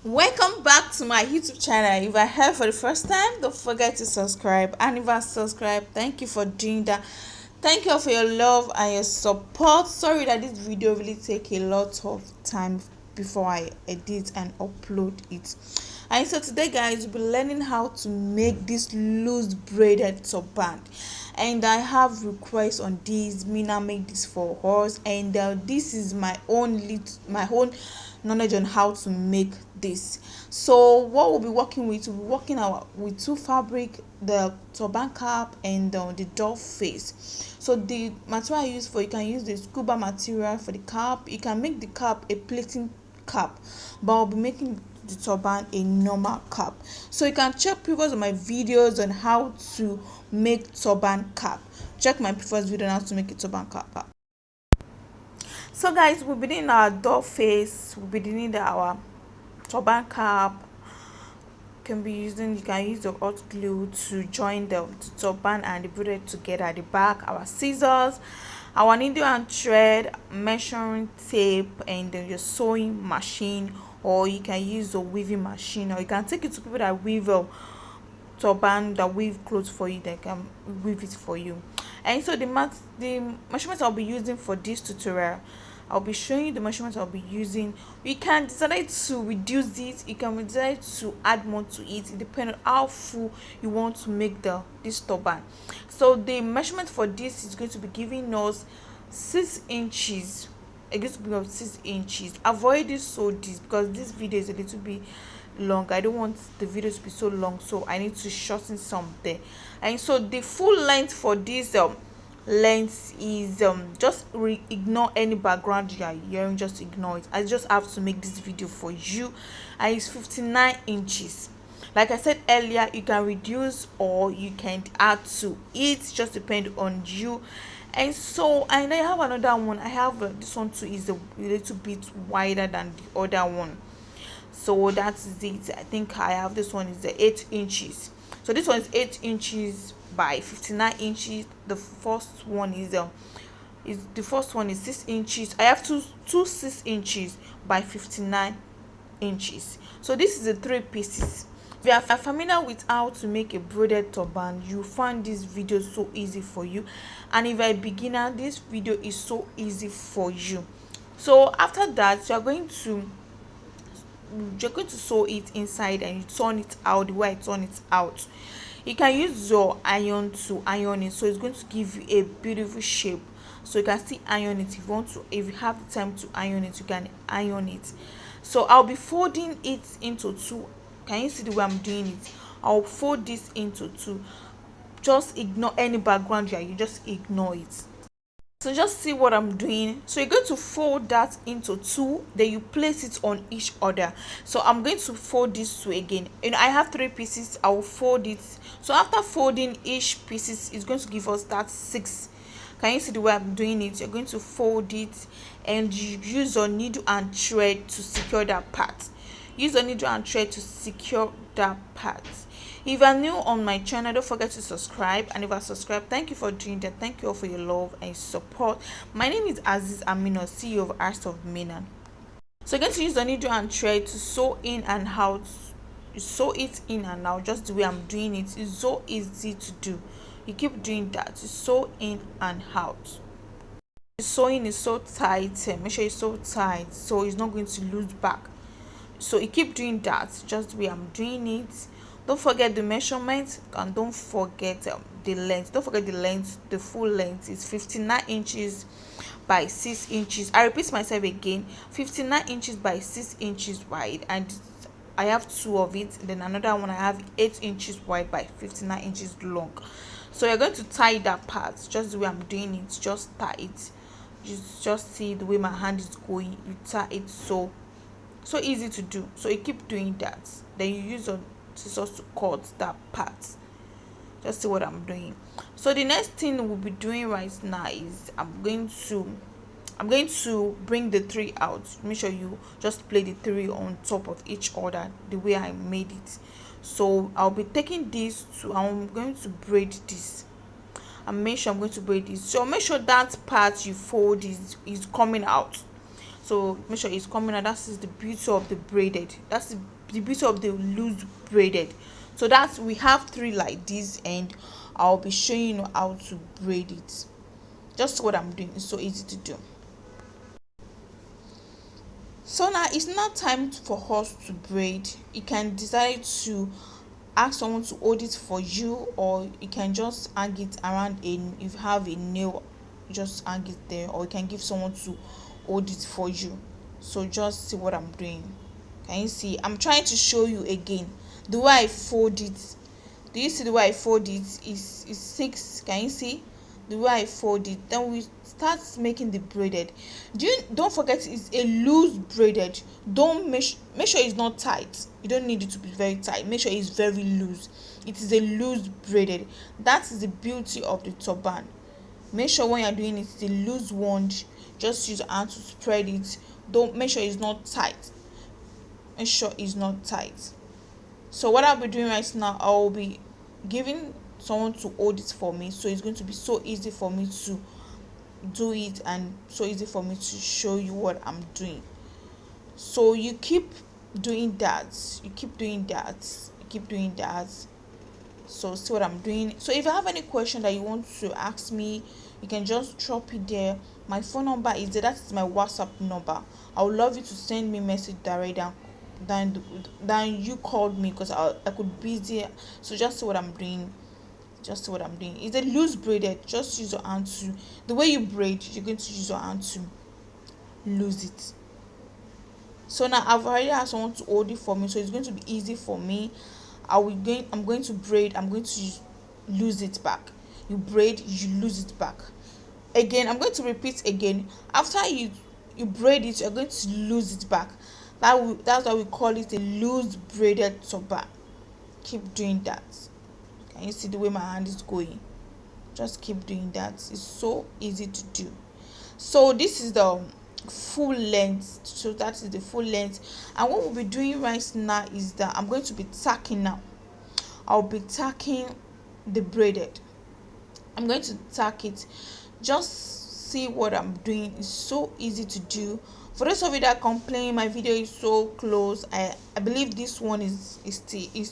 Welcome back to my YouTube channel. If I here for the first time, don't forget to subscribe. And if I subscribe, thank you for doing that. Thank you for your love and your support. Sorry that this video really take a lot of time before I edit and upload it. And so today, guys, we'll be learning how to make this loose braided turban. And I have requests on this. Mina made this for us, and this is my own knowledge on how to make this. So what we'll be working with, with two fabric, the turban cap and the dove face. So the material I use for, you can use the scuba material for the cap. You can make the cap a plating cap, but I'll be making the turban a normal cap. So you can check previous of my videos on how to make turban cap. Check my previous video on how to make a turban cap. So guys, we'll be doing our dove face, we'll be doing our turban cap. You can use the hot glue to join the turban and the braided together at the back, our scissors, our needle and thread, measuring tape, and then your sewing machine, or you can use the weaving machine, or you can take it to people that weave turban, that weave clothes for you, they can weave it for you. And so the measurements I'll be using for this tutorial, I'll be showing you the measurements I'll be using. You can decide to reduce it, you can decide to add more to it. It depends on how full you want to make this turban. So the measurement for this is going to be giving us 6 inches. It's going to be of 6 inches. I've already sewed this because this video is a little bit long. I don't want the video to be so long, so I need to shorten some there. And so the full length for this length is just ignore any background you are hearing, just ignore it. I just have to make this video for you, and it's 59 inches. Like I said earlier, you can reduce or you can add to it, just depend on you. And so, and I have another one. I have this one too, is a little bit wider than the other one. So that's it. I think I have this one is the 8 inches. So this one is 8 inches by 59 inches. The first one is 6 inches. I have two 6 inches by 59 inches. So this is the 3 pieces. If you are familiar with how to make a braided turban, you find this video so easy for you. And if you're a beginner, this video is so easy for you. So after that, you're going to sew it inside, and you turn it out the way I turn it out. You can use your iron to iron it, so it's going to give you a beautiful shape. So you can still iron it if you have the time to iron it, you can iron it. So I'll be folding it into 2. Can you see the way I'm doing it? I'll fold this into 2. Just ignore any background here, you just ignore it. So just see what I'm doing. So you're going to fold that into 2, then you place it on each other. So I'm going to fold this 2 again. And I have 3 pieces. I will fold it. So after folding each pieces, it's going to give us that 6. Can you see the way I'm doing it? You're going to fold it, and you use your needle and thread to secure that part. Use your needle and thread to secure that part. If you are new on my channel, don't forget to subscribe. And if I subscribe, thank you for doing that. Thank you all for your love and support. My name is Aziz Amino, CEO of Art of Minan. So you're going to use the needle and thread to sew in and out. You sew it in and out just the way I'm doing it. It's so easy to do. You keep doing that. You sew in and out. The sewing is so tight. Make sure it's so tight so it's not going to lose back. So you keep doing that just the way I'm doing it. Don't forget the measurement, and don't forget the length. Don't forget the length. The full length is 59 inches by 6 inches. I repeat myself again, 59 inches by 6 inches wide, and I have 2 of it. Then another one I have 8 inches wide by 59 inches long. So you're going to tie that part just the way I'm doing it. Just tie it. Just see the way my hand is going. You tie it so easy to do. So you keep doing that. Then you use your scissors to cut that part. Just see what I'm doing. So the next thing we'll be doing right now is I'm going to bring the 3 out. Make sure you just play the 3 on top of each other the way I made it. So I'll be taking this I'm going to braid this, and make sure I'm going to braid this. So make sure that part you fold is coming out. So make sure it's coming out. That is the beauty of the braided. That's the beauty of the loose braided. So that's, we have three like this, and I'll be showing you how to braid it. Just what I'm doing. It's so easy to do. So now it's not time for us to braid. You can decide to ask someone to hold it for you, or you can just hang it around in, if you have a nail, just hang it there, or you can give someone to hold it for you. So just see what I'm doing. Can you see? I'm trying to show you again the way I fold it. Do you see the way I fold it? Is 6. Can you see the way I fold it? Then we start making the braided. Don't forget, it's a loose braided. Don't make sure it's not tight. You don't need it to be very tight. Make sure it's very loose. It is a loose braided. That is the beauty of the turban. Make sure when you're doing it, it's a loose one. Just use your hand to spread it. Don't make sure it's not tight. Make sure it's not tight. So what I'll be doing right now, I'll be giving someone to hold it for me, so it's going to be so easy for me to do it, and so easy for me to show you what I'm doing. So you keep doing that, you keep doing that, you keep doing that. So see what I'm doing. So if you have any question that you want to ask me, you can just drop it there. My phone number is there. That is my WhatsApp number. I would love you to send me a message direct than you called me, because I could be busy. So just see what I'm doing. Just see what I'm doing. It's a loose braided. Just use your hand to, the way you braid, you're going to use your hand to lose it. So now I've already asked someone to hold it for me, so it's going to be easy for me. I'm going to braid. I'm going to lose it back. You braid, you lose it back. Again, I'm going to repeat again. After you braid it, you're going to lose it back. That's why we call it a loose braided turban. Keep doing that. Can you see the way my hand is going? Just keep doing that. It's so easy to do. So this is the full length. So that is the full length. And what we'll be doing right now is that I'm going to be tacking now. I'll be tacking the braided. I'm going to tack it. Just see what I'm doing. It's so easy to do. For those of you that complain my video is so close, I believe this one is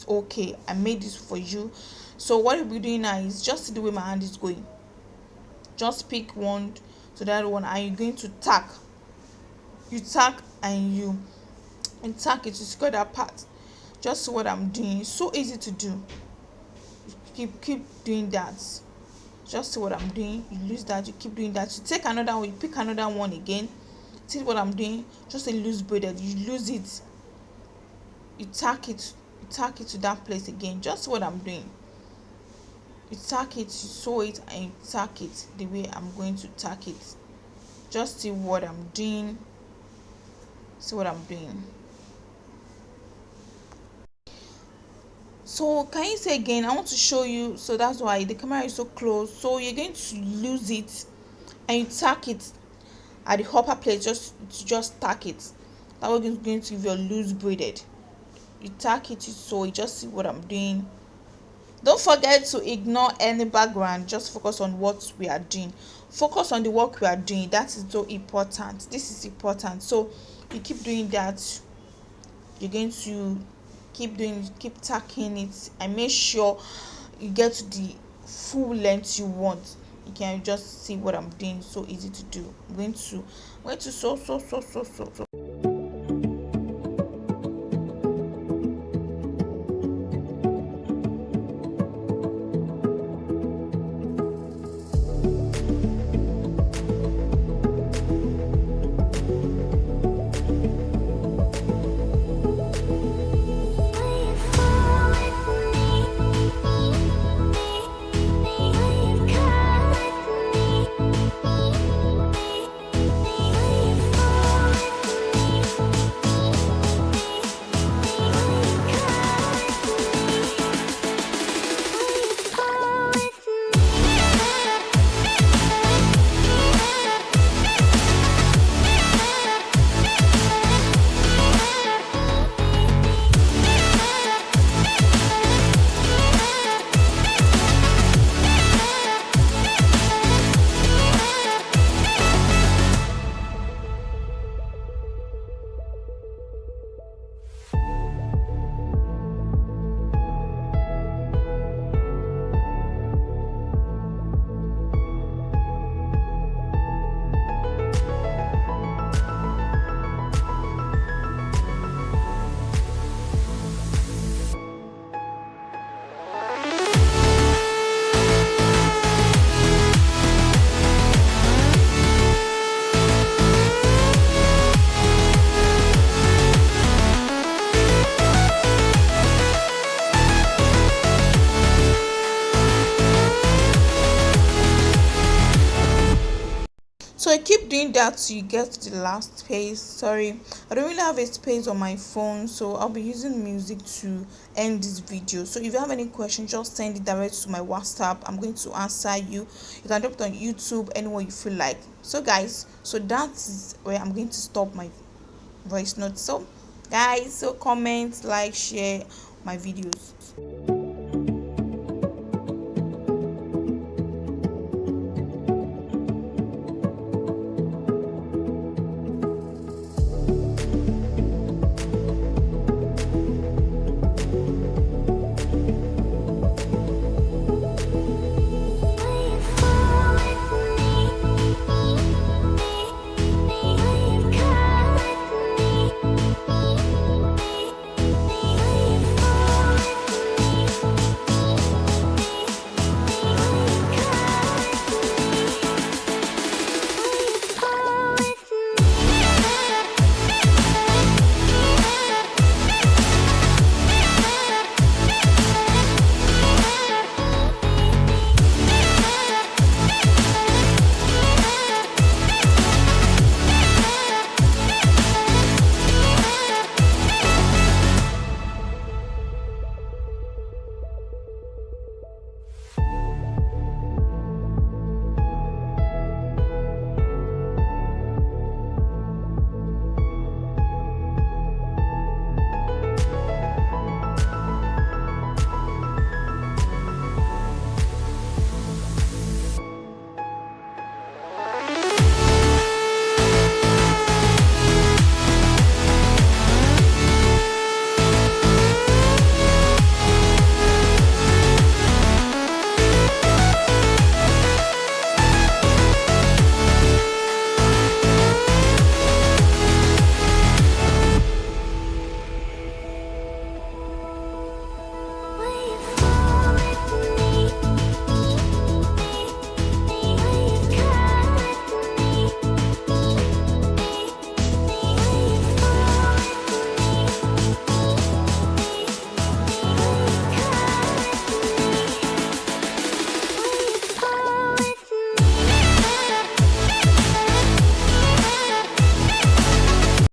okay. I made this for you. So what you'll be doing now is just see the way my hand is going. Just pick one to that one, and you're going to tack. You tack and you tack it to secure that part. Just see what I'm doing. It's so easy to do. Keep doing that. Just see what I'm doing. You lose that, you keep doing that. You take another one, you pick another one again. See what I'm doing? Just a loose braided. You lose it. You tack it to that place again. Just what I'm doing. You tack it, you sew it, and you tack it the way I'm going to tack it. Just see what I'm doing. See what I'm doing. So can you say again? I want to show you. So that's why the camera is so close. So you're going to lose it, and you tack it at the upper place. Just tack it. That way is going to give you a loose braided. You tack it, you sew it. Just see what I'm doing. Don't forget to ignore any background. Just focus on what we are doing. Focus on the work we are doing. That is so important. This is important. So you keep doing that. You're going to keep tacking it, and make sure you get to the full length you want. You can just see what I'm doing. So easy to do. I'm going to sew. doing that till you get to the last space. Sorry, I don't really have a space on my phone, so I'll be using music to end this video. So if you have any question, just send it direct to my WhatsApp. I'm going to answer you. You can drop it on YouTube, anywhere you feel like. So guys, so that's where I'm going to stop my voice note. So guys, so comment, like, share my videos.